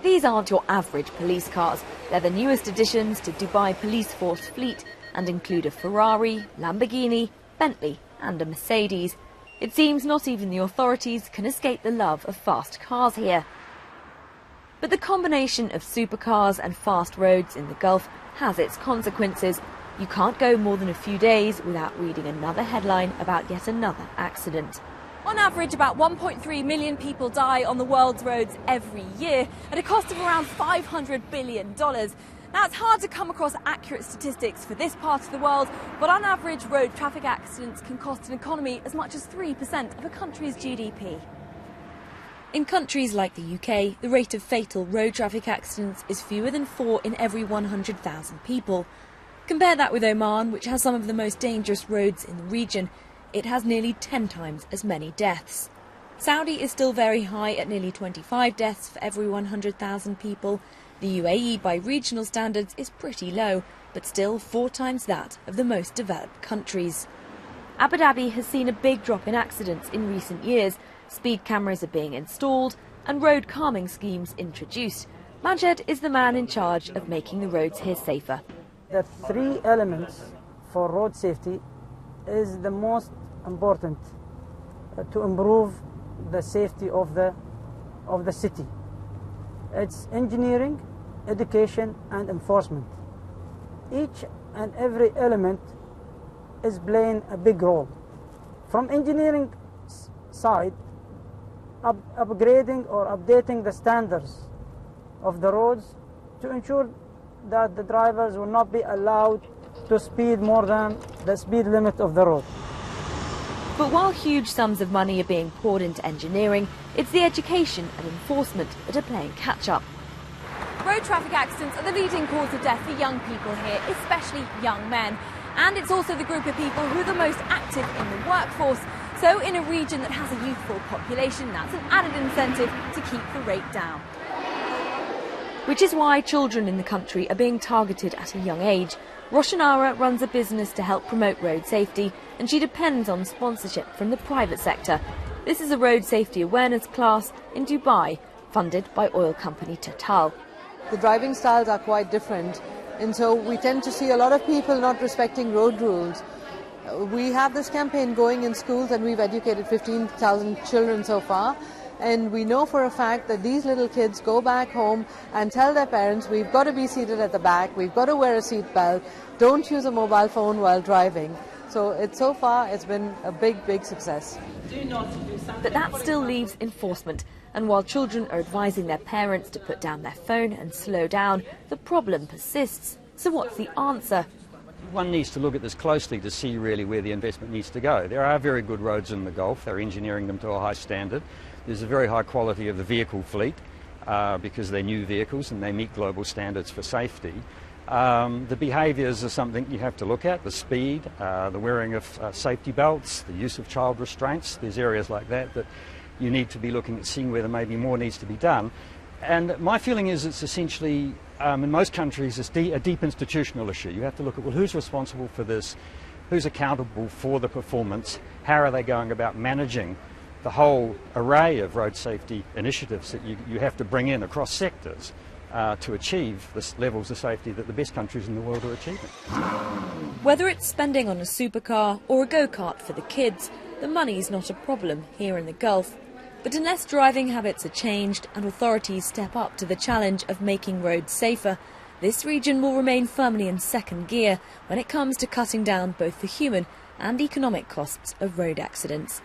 These aren't your average police cars. They're the newest additions to Dubai Police Force fleet and include a Ferrari, Lamborghini, Bentley and a Mercedes. It seems not even the authorities can escape the love of fast cars here. But the combination of supercars and fast roads in the Gulf has its consequences. You can't go more than a few days without reading another headline about yet another accident. On average, about 1.3 million people die on the world's roads every year at a cost of around $500 billion. Now, it's hard to come across accurate statistics for this part of the world, but on average, road traffic accidents can cost an economy as much as 3% of a country's GDP. In countries like the UK, the rate of fatal road traffic accidents is fewer than 4 in every 100,000 people. Compare that with Oman, which has some of the most dangerous roads in the region. It has nearly 10 times as many deaths. Saudi is still very high at nearly 25 deaths for every 100,000 people. The UAE, by regional standards, is pretty low, but still 4 times that of the most developed countries. Abu Dhabi has seen a big drop in accidents in recent years. Speed cameras are being installed and road calming schemes introduced. Majed is the man in charge of making the roads here safer. The 3 elements for road safety is the most important to improve the safety of the city. It's engineering, education and enforcement. Each and every element is playing a big role. From engineering side, upgrading or updating the standards of the roads to ensure that the drivers will not be allowed to speed more than the speed limit of the road. But while huge sums of money are being poured into engineering, it's the education and enforcement that are playing catch-up. Road traffic accidents are the leading cause of death for young people here, especially young men. And it's also the group of people who are the most active in the workforce. So in a region that has a youthful population, that's an added incentive to keep the rate down. Which is why children in the country are being targeted at a young age. Roshanara runs a business to help promote road safety, and she depends on sponsorship from the private sector. This is a road safety awareness class in Dubai, funded by oil company Total. The driving styles are quite different, and so we tend to see a lot of people not respecting road rules. We have this campaign going in schools, and we've educated 15,000 children so far. And we know for a fact that these little kids go back home and tell their parents, we've got to be seated at the back, we've got to wear a seat belt, don't use a mobile phone while driving. So so far it's been a big success. But that still leaves enforcement. And while children are advising their parents to put down their phone and slow down, the problem persists. So what's the answer? One needs to look at this closely to see really where the investment needs to go. There are very good roads in the Gulf. They're engineering them to a high standard. There's a very high quality of the vehicle fleet because they're new vehicles and they meet global standards for safety. The behaviours are something you have to look at, the speed, the wearing of safety belts, the use of child restraints. There's areas like that that you need to be looking at, seeing whether maybe more needs to be done. And my feeling is it's essentially, in most countries, it's a deep institutional issue. You have to look at, well, who's responsible for this? Who's accountable for the performance? How are they going about managing the whole array of road safety initiatives that you have to bring in across sectors to achieve the levels of safety that the best countries in the world are achieving? Whether it's spending on a supercar or a go-kart for the kids, the money's not a problem here in the Gulf. But unless driving habits are changed and authorities step up to the challenge of making roads safer, this region will remain firmly in second gear when it comes to cutting down both the human and economic costs of road accidents.